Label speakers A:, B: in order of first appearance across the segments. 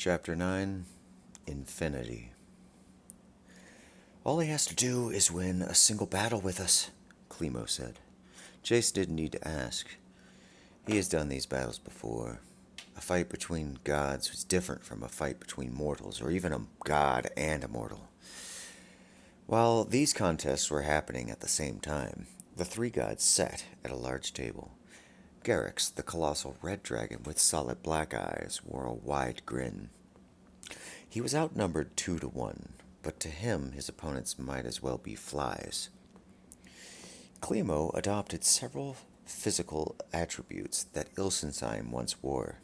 A: Chapter 9 Infinity. All he has to do is win a single battle with us, Clemo said. Jace didn't need to ask. He has done these battles before. A fight between gods was different from a fight between mortals, or even a god and a mortal. While these contests were happening at the same time, the three gods sat at a large table. Garrix, the colossal red dragon with solid black eyes, wore a wide grin. He was outnumbered 2-1, but to him his opponents might as well be flies. Clemo adopted several physical attributes that Ilsenheim once wore.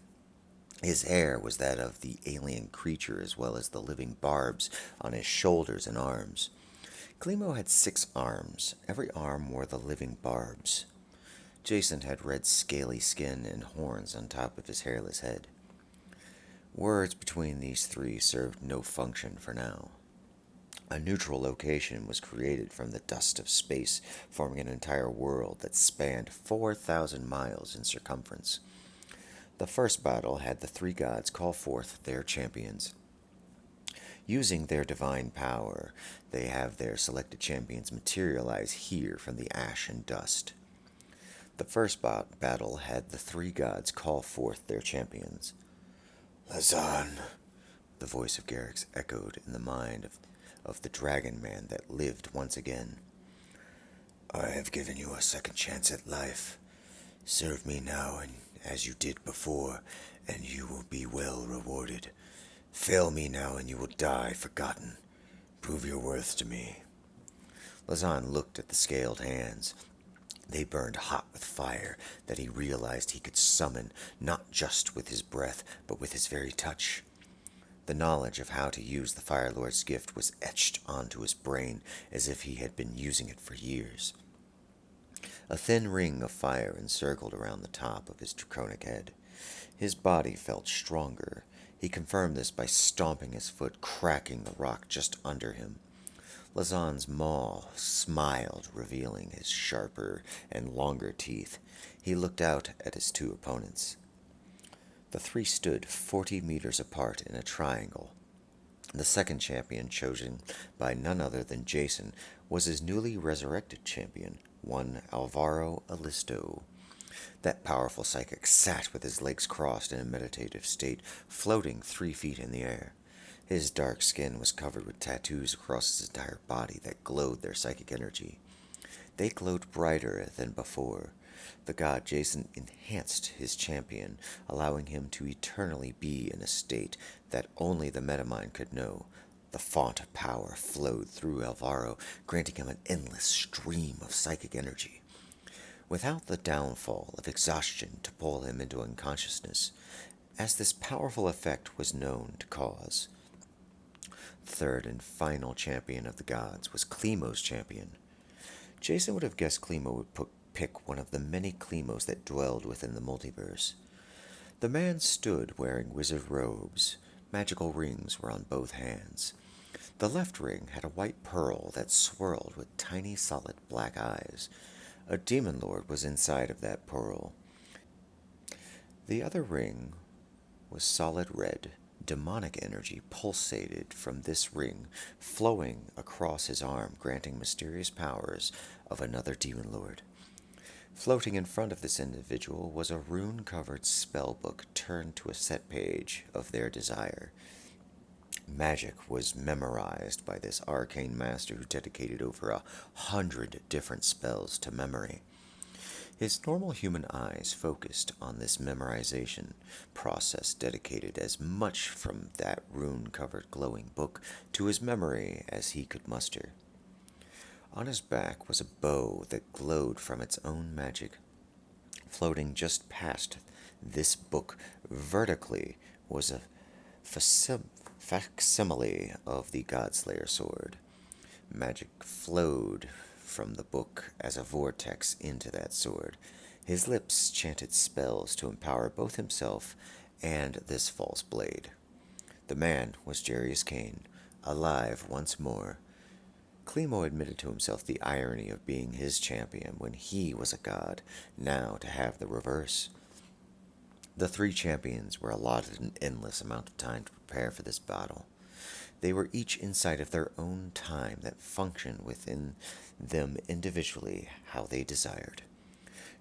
A: His hair was that of the alien creature as well as the living barbs on his shoulders and arms. Clemo had 6 arms. Every arm wore the living barbs. Jason had red scaly skin and horns on top of his hairless head. Words between these three served no function for now. A neutral location was created from the dust of space, forming an entire world that spanned 4,000 miles in circumference. The first battle had the three gods call forth their champions. Using their divine power, they have their selected champions materialize here from the ash and dust. The first battle had the three gods call forth their champions. Lazan, the voice of Garrix echoed in the mind of the dragon man that lived once again. I have given you a second chance at life. Serve me now, and as you did before, and you will be well rewarded. Fail me now, and you will die forgotten. Prove your worth to me. Lazan looked at the scaled hands. They burned hot with fire that he realized he could summon, not just with his breath, but with his very touch. The knowledge of how to use the Fire Lord's gift was etched onto his brain as if he had been using it for years. A thin ring of fire encircled around the top of his draconic head. His body felt stronger. He confirmed this by stomping his foot, cracking the rock just under him. Lazan's maw smiled, revealing his sharper and longer teeth. He looked out at his two opponents. The three stood 40 meters apart in a triangle. The second champion, chosen by none other than Jason, was his newly resurrected champion, one Alvaro Alisto. That powerful psychic sat with his legs crossed in a meditative state, floating 3 feet in the air. His dark skin was covered with tattoos across his entire body that glowed their psychic energy. They glowed brighter than before. The god Jason enhanced his champion, allowing him to eternally be in a state that only the metamind could know. The font of power flowed through Alvaro, granting him an endless stream of psychic energy. Without the downfall of exhaustion to pull him into unconsciousness, as this powerful effect was known to cause. Third and final champion of the gods was Clemo's champion. Jason would have guessed Clemo would pick one of the many Clemos that dwelled within the multiverse. The man stood wearing wizard robes. Magical rings were on both hands. The left ring had a white pearl that swirled with tiny solid black eyes. A demon lord was inside of that pearl. The other ring was solid red. Demonic energy pulsated from this ring, flowing across his arm, granting mysterious powers of another demon lord. Floating in front of this individual was a rune-covered spellbook turned to a set page of their desire. Magic was memorized by this arcane master who dedicated over 100 different spells to memory. His normal human eyes focused on this memorization process, dedicated as much from that rune-covered glowing book to his memory as he could muster. On his back was a bow that glowed from its own magic. Floating just past this book vertically was a facsimile of the Godslayer sword. Magic flowed from the book as a vortex into that sword. His lips chanted spells to empower both himself and this false blade. The man was Jarius Kane, alive once more. Clemo admitted to himself the irony of being his champion when he was a god, now to have the reverse. The three champions were allotted an endless amount of time to prepare for this battle. They were each inside of their own time that functioned within them individually how they desired.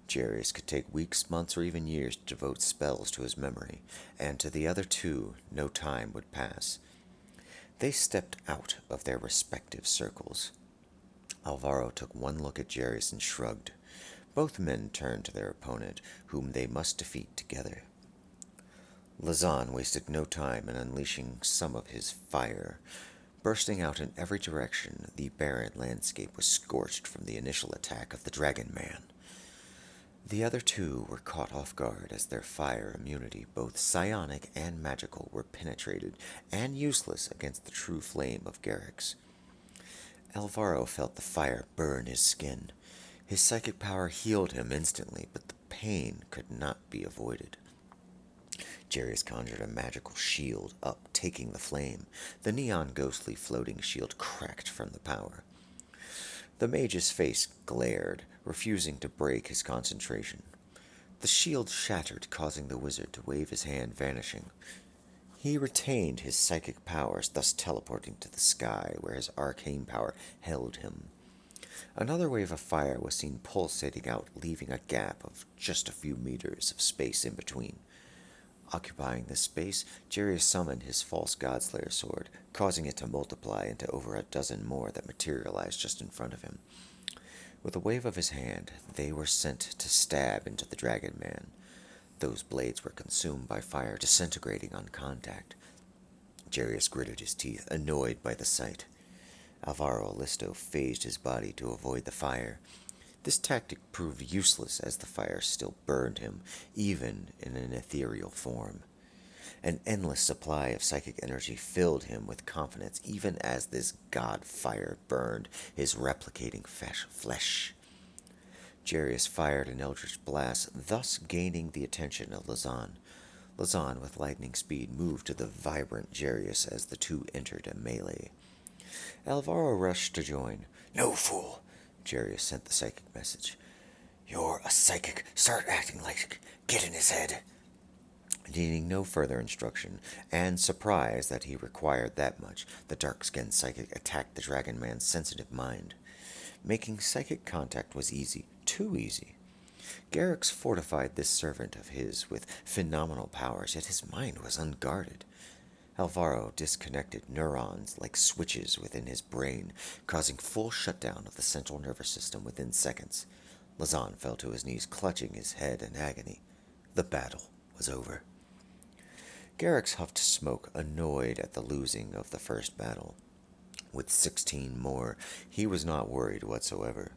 A: Jarius could take weeks, months, or even years to devote spells to his memory, and to the other two no time would pass. They stepped out of their respective circles. Alvaro took one look at Jarius and shrugged. Both men turned to their opponent, whom they must defeat together. Lazan wasted no time in unleashing some of his fire. Bursting out in every direction, the barren landscape was scorched from the initial attack of the Dragon Man. The other two were caught off guard as their fire immunity, both psionic and magical, were penetrated and useless against the true flame of Garrix. Alvaro felt the fire burn his skin. His psychic power healed him instantly, but the pain could not be avoided. Jarius conjured a magical shield up, taking the flame. The neon ghostly floating shield cracked from the power. The mage's face glared, refusing to break his concentration. The shield shattered, causing the wizard to wave his hand, vanishing. He retained his psychic powers, thus teleporting to the sky, where his arcane power held him. Another wave of fire was seen pulsating out, leaving a gap of just a few meters of space in between. Occupying this space, Jarius summoned his false Godslayer sword, causing it to multiply into over a dozen more that materialized just in front of him. With a wave of his hand, they were sent to stab into the Dragon Man. Those blades were consumed by fire, disintegrating on contact. Jarius gritted his teeth, annoyed by the sight. Alvaro Listo phased his body to avoid the fire. This tactic proved useless as the fire still burned him, even in an ethereal form. An endless supply of psychic energy filled him with confidence, even as this god fire burned his replicating flesh. Jarius fired an eldritch blast, thus gaining the attention of Lazan. Lazan, with lightning speed, moved to the vibrant Jarius as the two entered a melee. Alvaro rushed to join. "No, fool!" Jarius sent the psychic message. "You're a psychic. Start acting like it. Get in his head." Needing no further instruction, and surprised that he required that much, the dark-skinned psychic attacked the Dragon Man's sensitive mind. Making psychic contact was easy, too easy. Garrix fortified this servant of his with phenomenal powers, yet his mind was unguarded. Alvaro disconnected neurons like switches within his brain, causing full shutdown of the central nervous system within seconds. Lazan fell to his knees, clutching his head in agony. The battle was over. Garrix huffed smoke, annoyed at the losing of the first battle. With 16 more, he was not worried whatsoever,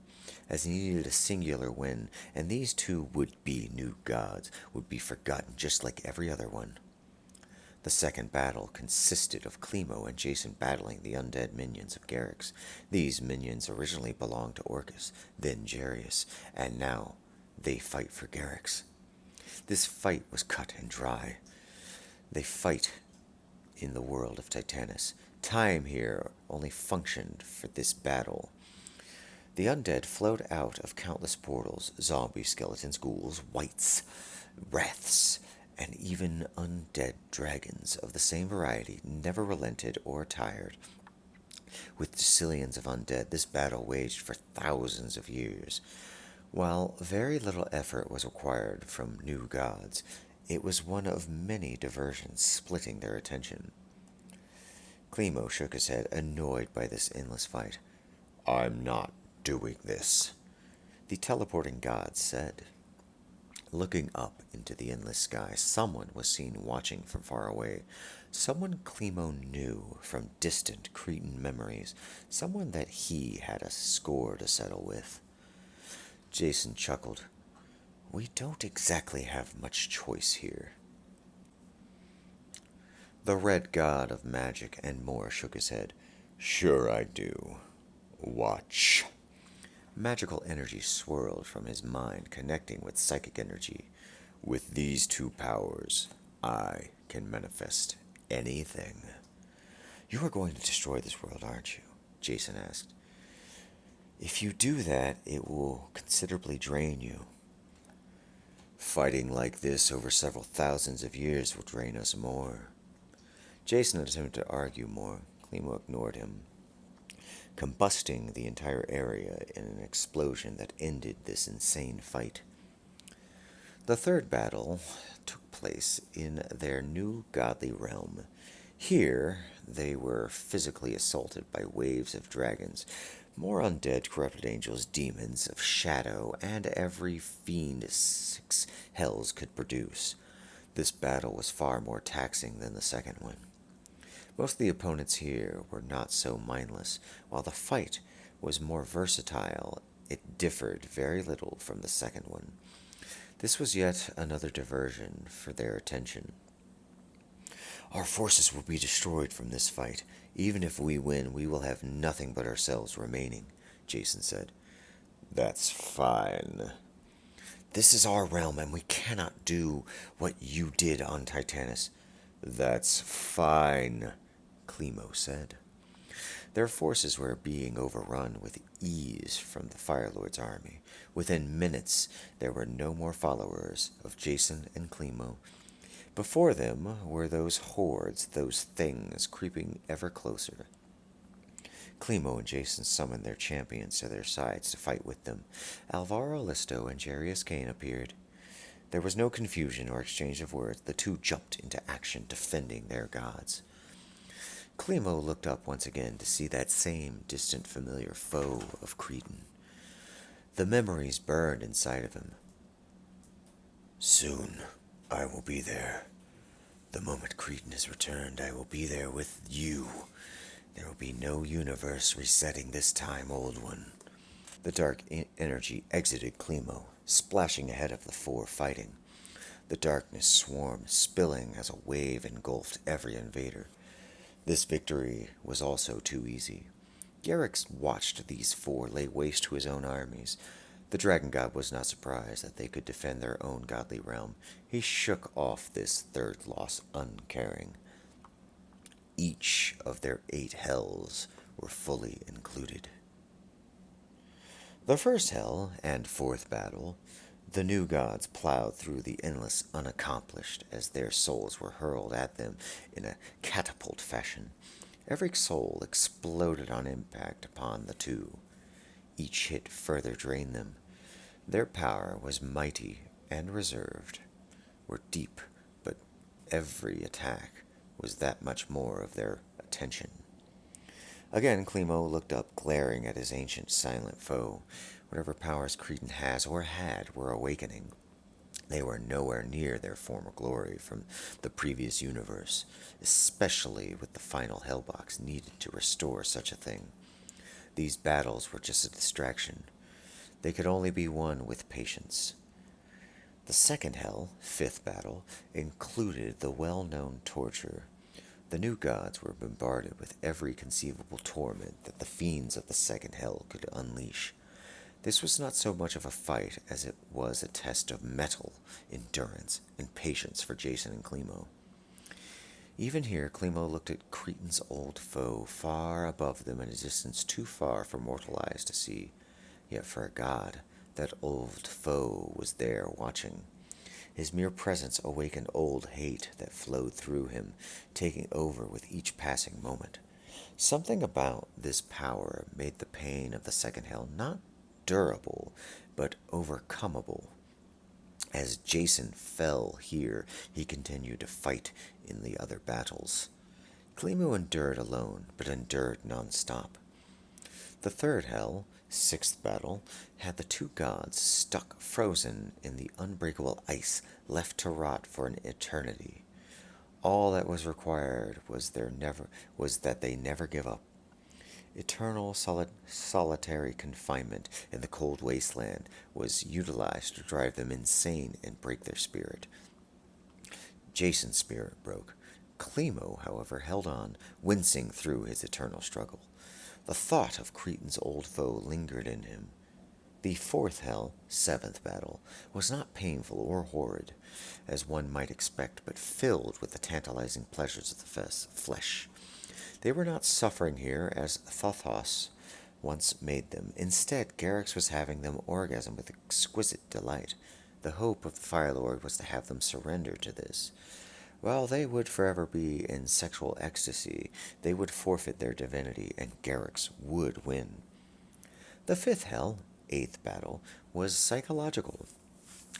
A: as he needed a singular win, and these two would-be new gods would be forgotten just like every other one. The second battle consisted of Climo and Jason battling the undead minions of Garrix. These minions originally belonged to Orcus, then Jarius, and now they fight for Garrix. This fight was cut and dry. They fight in the world of Titanus. Time here only functioned for this battle. The undead flowed out of countless portals, zombies, skeletons, ghouls, wights, wraiths, and even undead dragons of the same variety never relented or tired. With zillions of undead, this battle waged for thousands of years. While very little effort was required from new gods, it was one of many diversions splitting their attention. Climo shook his head, annoyed by this endless fight. "I'm not doing this," the teleporting god said. Looking up into the endless sky, someone was seen watching from far away. Someone Climo knew from distant Cretan memories. Someone that he had a score to settle with. Jason chuckled. "We don't exactly have much choice here." The red god of magic and more shook his head. "Sure I do. Watch." Magical energy swirled from his mind, connecting with psychic energy. "With these two powers, I can manifest anything." "You are going to destroy this world, aren't you?" Jason asked. "If you do that, it will considerably drain you." Fighting like this over several thousands of years will drain us more. Jason attempted to argue more. Klimo ignored him, combusting the entire area in an explosion that ended this insane fight. The third battle took place in their new godly realm. Here, they were physically assaulted by waves of dragons, more undead, corrupted angels, demons of shadow, and every fiend 6 hells could produce. This battle was far more taxing than the second one. Most of the opponents here were not so mindless. While the fight was more versatile, it differed very little from the second one. This was yet another diversion for their attention. Our forces will be destroyed from this fight. Even if we win, we will have nothing but ourselves remaining, Jason said. That's fine. This is our realm, and we cannot do what you did on Titanus. That's fine, Klimo said. Their forces were being overrun with ease from the Fire Lord's army. Within minutes, there were no more followers of Jason and Klimo. Before them were those hordes, those things, creeping ever closer. Klimo and Jason summoned their champions to their sides to fight with them. Alvaro Listo and Jarius Kane appeared. There was no confusion or exchange of words. The two jumped into action, defending their gods. Klimo looked up once again to see that same distant familiar foe of Cretan. The memories burned inside of him. Soon, I will be there. The moment Cretan is returned, I will be there with you. There will be no universe resetting this time, old one. The dark energy exited Klimo, splashing ahead of the four fighting. The darkness swarmed, spilling as a wave engulfed every invader. This victory was also too easy. Garrix watched these four lay waste to his own armies. The dragon god was not surprised that they could defend their own godly realm. He shook off this third loss uncaring. Each of their 8 hells were fully included. The first hell and fourth battle, the new gods plowed through the endless unaccomplished as their souls were hurled at them in a catapult fashion. Every soul exploded on impact upon the two. Each hit further drained them. Their power was mighty and reserved, were deep, but every attack was that much more of their attention. Again, Klimo looked up, glaring at his ancient silent foe. Whatever powers Cretan has or had were awakening. They were nowhere near their former glory from the previous universe, especially with the final Hellbox needed to restore such a thing. These battles were just a distraction. They could only be won with patience. The second hell, fifth battle, included the well-known torture. The new gods were bombarded with every conceivable torment that the fiends of the second hell could unleash. This was not so much of a fight as it was a test of mettle, endurance, and patience for Jason and Klimo. Even here, Klimo looked at Cretan's old foe, far above them in a distance too far for mortal eyes to see. Yet for a god, that old foe was there watching. His mere presence awakened old hate that flowed through him, taking over with each passing moment. Something about this power made the pain of the second hell not durable, but overcomable. As Jason fell here, he continued to fight in the other battles. Klimo endured alone, but endured non-stop. The third hell, sixth battle, had the two gods stuck frozen in the unbreakable ice, left to rot for an eternity. All that was required was that they never give up. Eternal solitary confinement in the cold wasteland was utilized to drive them insane and break their spirit. Jason's spirit broke. Klimo, however, held on, wincing through his eternal struggle. The thought of Cretan's old foe lingered in him. The fourth hell, seventh battle, was not painful or horrid, as one might expect, but filled with the tantalizing pleasures of the flesh. They were not suffering here as Thothos once made them. Instead, Garrix was having them orgasm with exquisite delight. The hope of the Fire Lord was to have them surrender to this. While they would forever be in sexual ecstasy, they would forfeit their divinity, and Garrux would win. The fifth hell, eighth battle, was psychological.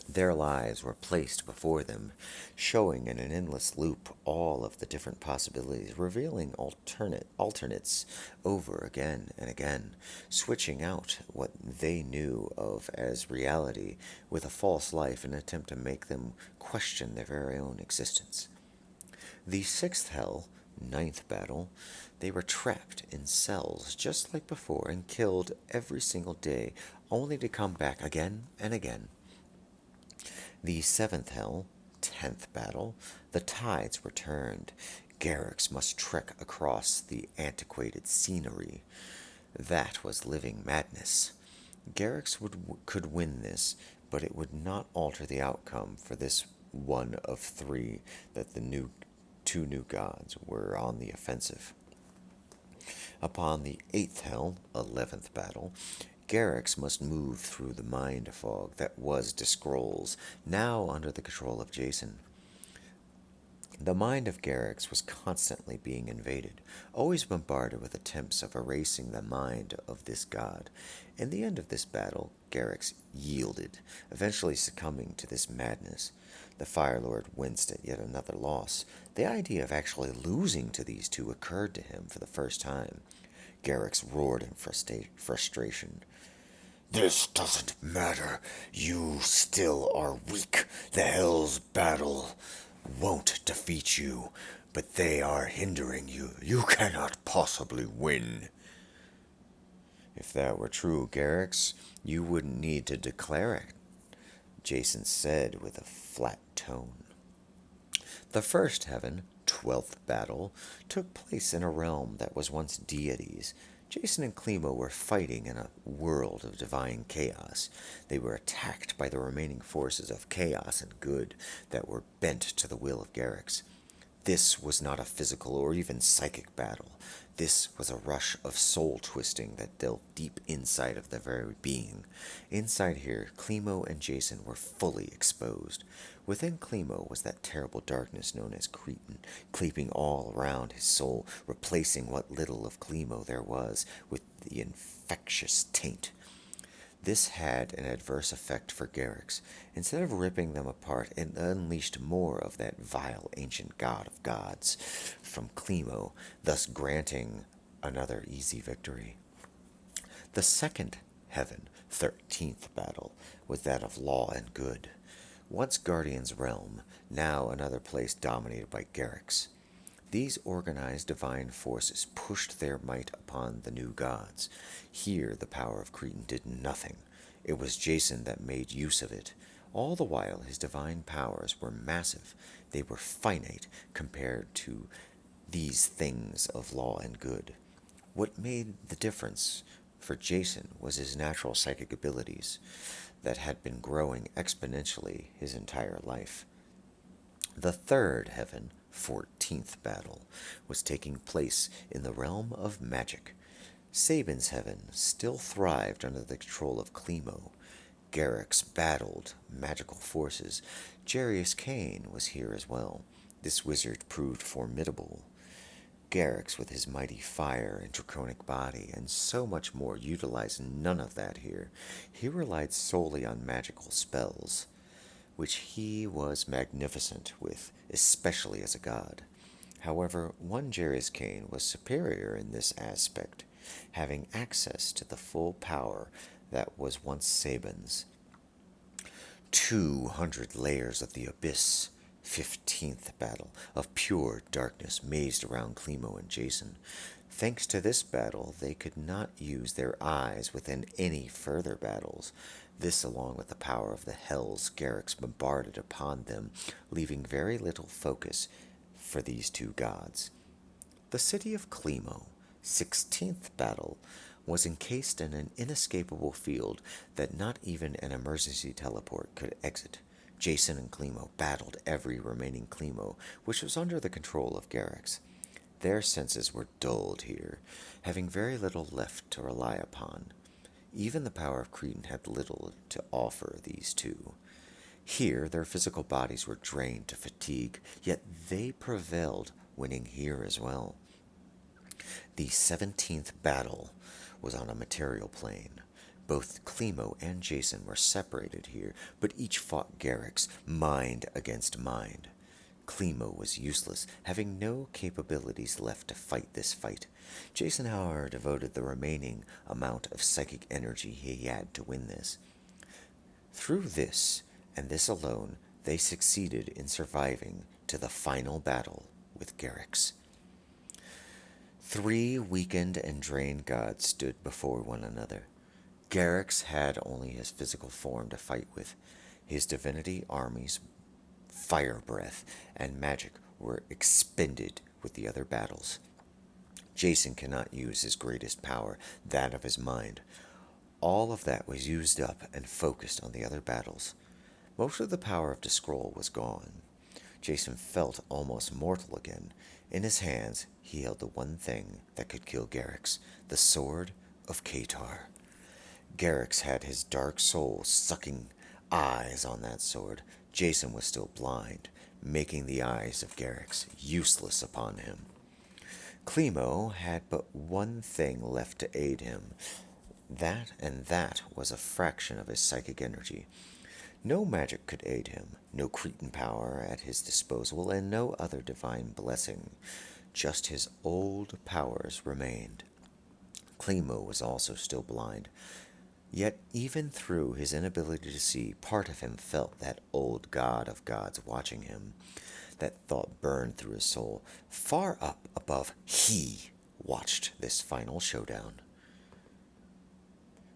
A: Their lives were placed before them, showing in an endless loop all of the different possibilities, revealing alternates over again and again, switching out what they knew of as reality with a false life in an attempt to make them question their very own existence. The sixth hell, ninth battle, they were trapped in cells just like before and killed every single day, only to come back again and again. The seventh hell, 10th battle, the tides were turned. Garrux must trek across the antiquated scenery. That was living madness. Garrux could win this, but it would not alter the outcome for this one of three that the two new gods were on the offensive. Upon the eighth hell, 11th battle, Garrux must move through the mind fog that was the scrolls, now under the control of Jason. The mind of Garrux was constantly being invaded, always bombarded with attempts of erasing the mind of this god. In the end of this battle, Garrux yielded, eventually succumbing to this madness. The Fire Lord winced at yet another loss. The idea of actually losing to these two occurred to him for the first time. Garrux roared in frustration. "This doesn't matter. You still are weak. The Hell's battle won't defeat you, but they are hindering you. You cannot possibly win." "If that were true, Garrux, you wouldn't need to declare it," Jason said with a flat tone. The first heaven, 12th battle, took place in a realm that was once deities. Jason and Klimo were fighting in a world of divine chaos. They were attacked by the remaining forces of chaos and good that were bent to the will of Garrux. This was not a physical or even psychic battle. This was a rush of soul-twisting that delved deep inside of their very being. Inside here, Klimo and Jason were fully exposed. Within Klimo was that terrible darkness known as Cretan, creeping all around his soul, replacing what little of Klimo there was with the infectious taint. This had an adverse effect for Garrux. Instead of ripping them apart, it unleashed more of that vile ancient god of gods from Klimo, thus granting another easy victory. The second heaven, 13th battle, was that of law and good. Once Guardian's realm, now another place dominated by Garrux. These organized divine forces pushed their might upon the new gods. Here the power of Cretan did nothing. It was Jason that made use of it. All the while his divine powers were massive. They were finite compared to these things of law and good. What made the difference for Jason was his natural psychic abilities that had been growing exponentially his entire life. The third heaven, 14th battle, was taking place in the realm of magic. Sabin's heaven still thrived under the control of Klimo. Garrux battled magical forces. Jarius Kane was here as well. This wizard proved formidable. Garrux, with his mighty fire and draconic body, and so much more, utilized none of that here. He relied solely on magical spells, which he was magnificent with, especially as a god. However, one Jarius Kane was superior in this aspect, having access to the full power that was once Sabin's. 200 layers of the abyss, 15th battle, of pure darkness mazed around Klimo and Jason. Thanks to this battle, they could not use their eyes within any further battles. This, along with the power of the hells Garrux bombarded upon them, leaving very little focus for these two gods. The city of Klimo, 16th battle, was encased in an inescapable field that not even an emergency teleport could exit. Jason and Klimo battled every remaining Klimo, which was under the control of Garrux. Their senses were dulled here, having very little left to rely upon. Even the power of Cretan had little to offer these two. Here, their physical bodies were drained to fatigue, yet they prevailed, winning here as well. The 17th battle was on a material plane. Both Clemo and Jason were separated here, but each fought Garrix, mind against mind. Clemo was useless, having no capabilities left to fight this fight. Jason, however, devoted the remaining amount of psychic energy he had to win this. Through this, and this alone, they succeeded in surviving to the final battle with Garrix. 3 weakened and drained gods stood before one another. Garrix had only his physical form to fight with. His divinity armies, fire breath, and magic were expended with the other battles. Jason cannot use his greatest power, that of his mind. All of that was used up and focused on the other battles. Most of the power of the scroll was gone. Jason felt almost mortal again. In his hands, he held the one thing that could kill Garrix, the Sword of Katar. Garrix had his dark soul sucking eyes on that sword. Jason was still blind, making the eyes of Garrix useless upon him. Clemo had but one thing left to aid him. That was a fraction of his psychic energy. No magic could aid him, no Cretan power at his disposal, and no other divine blessing. Just his old powers remained. Clemo was also still blind. Yet even through his inability to see, part of him felt that old god of gods watching him. That thought burned through his soul. Far up above, he watched this final showdown.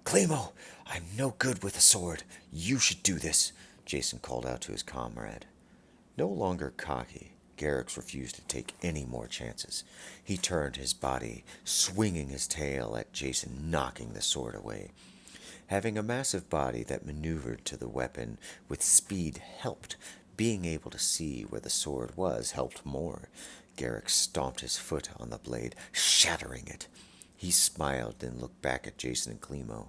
A: Clemo, I'm no good with a sword. You should do this, Jason called out to his comrade. No longer cocky, Garrix refused to take any more chances. He turned his body, swinging his tail at Jason, knocking the sword away. Having a massive body that maneuvered to the weapon with speed helped. Being able to see where the sword was helped more. Garrix stomped his foot on the blade, shattering it. He smiled, then looked back at Jason and Clemo.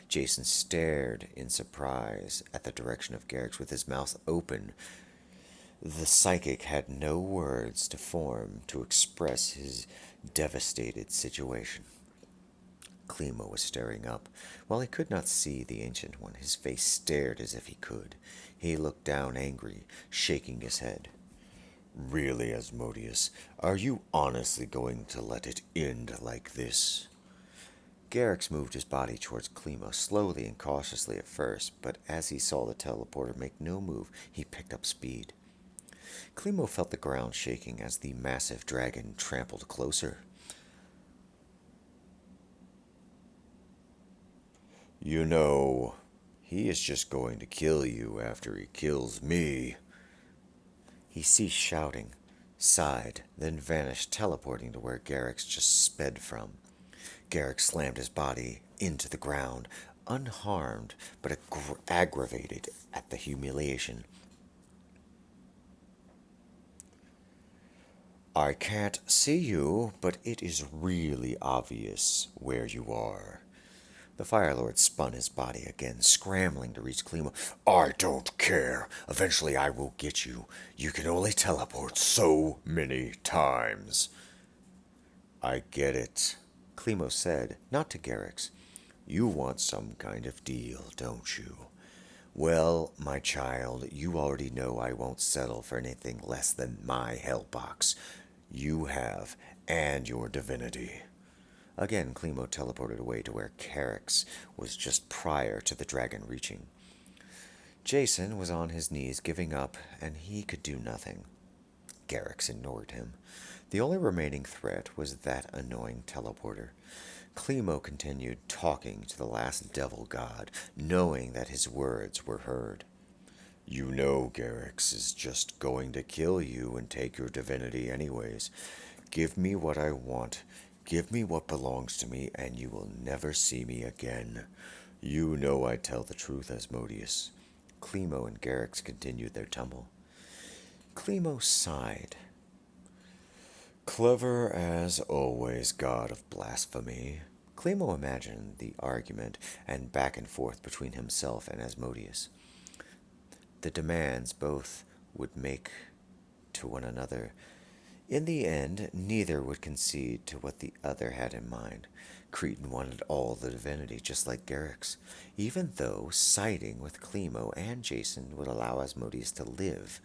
A: Jason stared in surprise at the direction of Garrix with his mouth open. The psychic had no words to form to express his devastated situation. Clemo was staring up. While he could not see the Ancient One, his face stared as if he could. He looked down angry, shaking his head. Really, Asmodeus, are you honestly going to let it end like this? Garrix moved his body towards Clemo, slowly and cautiously at first, but as he saw the teleporter make no move, he picked up speed. Clemo felt the ground shaking as the massive dragon trampled closer. You know, he is just going to kill you after he kills me. He ceased shouting, sighed, then vanished, teleporting to where Garrix just sped from. Garrix slammed his body into the ground, unharmed, but aggravated at the humiliation. I can't see you, but it is really obvious where you are. The Fire Lord spun his body again, scrambling to reach Clemo. I don't care. Eventually I will get you. You can only teleport so many times. I get it, Clemo said, not to Garrix. You want some kind of deal, don't you? Well, my child, you already know I won't settle for anything less than my hellbox. You have, and your divinity. Again, Clemo teleported away to where Garrix was just prior to the dragon reaching. Jason was on his knees giving up, and he could do nothing. Garrix ignored him. The only remaining threat was that annoying teleporter. Clemo continued talking to the last devil god, knowing that his words were heard. You know Garrix is just going to kill you and take your divinity anyways. Give me what I want. Give me what belongs to me, and you will never see me again. You know I tell the truth, Asmodeus. Clemo and Garrix continued their tumble. Clemo sighed. Clever as always, god of blasphemy. Clemo imagined the argument and back and forth between himself and Asmodeus. the demands both would make to one another. In the end, neither would concede to what the other had in mind. Cretan wanted all the divinity, just like Garrix, even though siding with Clemo and Jason would allow Asmodeus to live.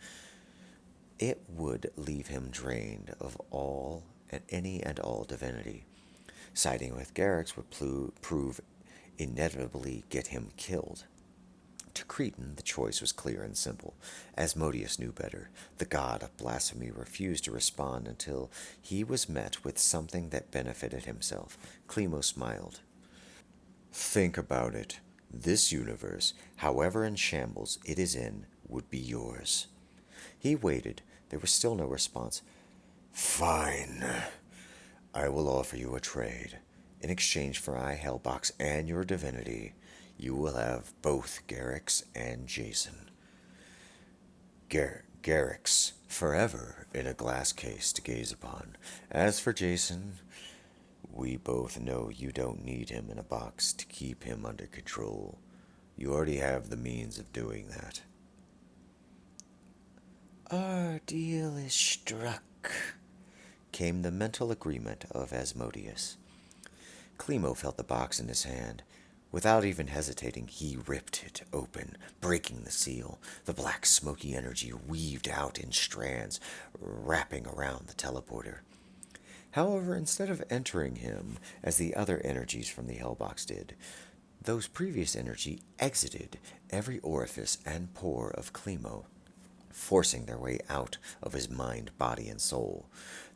A: It would leave him drained of all and any and all divinity. Siding with Garrix would prove inevitably get him killed. To Cretan, the choice was clear and simple. Asmodeus knew better. The god of blasphemy refused to respond until he was met with something that benefited himself. Clemo smiled. Think about it. This universe, however in shambles it is in, would be yours. He waited. There was still no response. Fine. I will offer you a trade. In exchange for my Hellbox and your divinity, you will have both Garrix and Jason. Garrix, forever in a glass case to gaze upon. As for Jason, we both know you don't need him in a box to keep him under control. You already have the means of doing that. Our deal is struck, came the mental agreement of Asmodeus. Clemo felt the box in his hand. Without even hesitating, he ripped it open, breaking the seal. The black, smoky energy weaved out in strands, wrapping around the teleporter. However, instead of entering him, as the other energies from the Hellbox did, those previous energy exited every orifice and pore of Clemo, forcing their way out of his mind, body, and soul.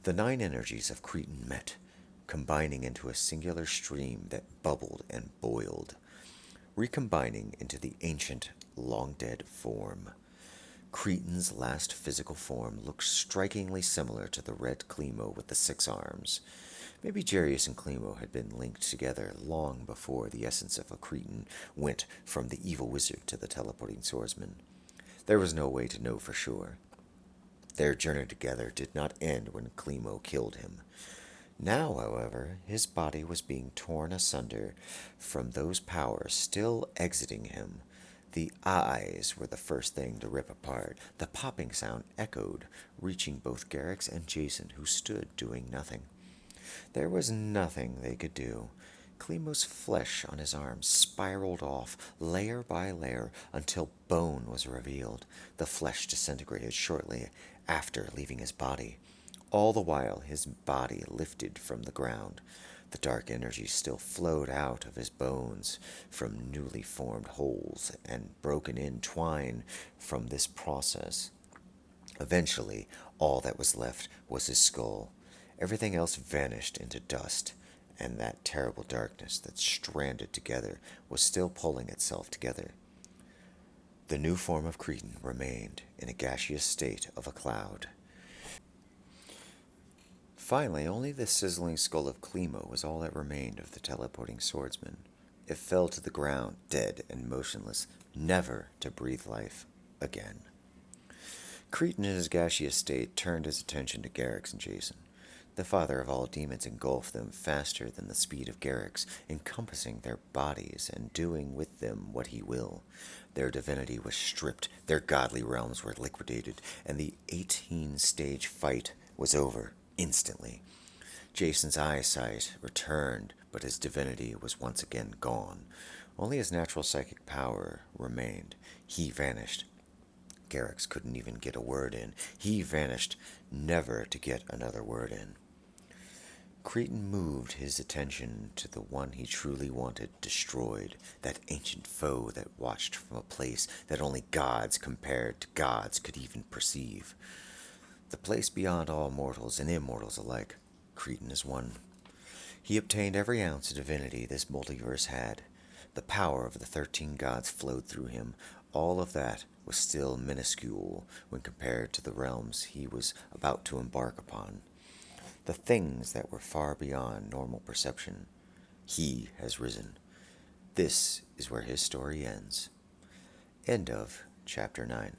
A: The 9 energies of Cretan met, combining into a singular stream that bubbled and boiled, recombining into the ancient, long-dead form. Cretan's last physical form looked strikingly similar to the red Clemo with the 6 arms. Maybe Jarius and Clemo had been linked together long before the essence of a Cretan went from the evil wizard to the teleporting swordsman. There was no way to know for sure. Their journey together did not end when Clemo killed him. Now, however, his body was being torn asunder from those powers still exiting him. The eyes were the first thing to rip apart. The popping sound echoed, reaching both Garrix and Jason, who stood doing nothing. There was nothing they could do. Clemo's flesh on his arms spiraled off, layer by layer, until bone was revealed. The flesh disintegrated shortly after leaving his body. All the while, his body lifted from the ground. The dark energy still flowed out of his bones from newly formed holes and broken in twine from this process. Eventually, all that was left was his skull. Everything else vanished into dust, and that terrible darkness that stranded together was still pulling itself together. The new form of Cretan remained in a gaseous state of a cloud. Finally, only the sizzling skull of Clemo was all that remained of the teleporting swordsman. It fell to the ground, dead and motionless, never to breathe life again. Cretan in his gaseous state turned his attention to Garrix and Jason. The father of all demons engulfed them faster than the speed of Garrix, encompassing their bodies and doing with them what he will. Their divinity was stripped, their godly realms were liquidated, and the 18-stage fight was over instantly. Jason's eyesight returned, but his divinity was once again gone. Only his natural psychic power remained. He vanished. Garrix couldn't even get a word in. He vanished, never to get another word in. Cretan moved his attention to the one he truly wanted destroyed, that ancient foe that watched from a place that only gods compared to gods could even perceive. The place beyond all mortals and immortals alike. Cretan is one. He obtained every ounce of divinity this multiverse had. The power of the 13 gods flowed through him. All of that was still minuscule when compared to the realms he was about to embark upon. The things that were far beyond normal perception. He has risen. This is where his story ends. End of Chapter 9.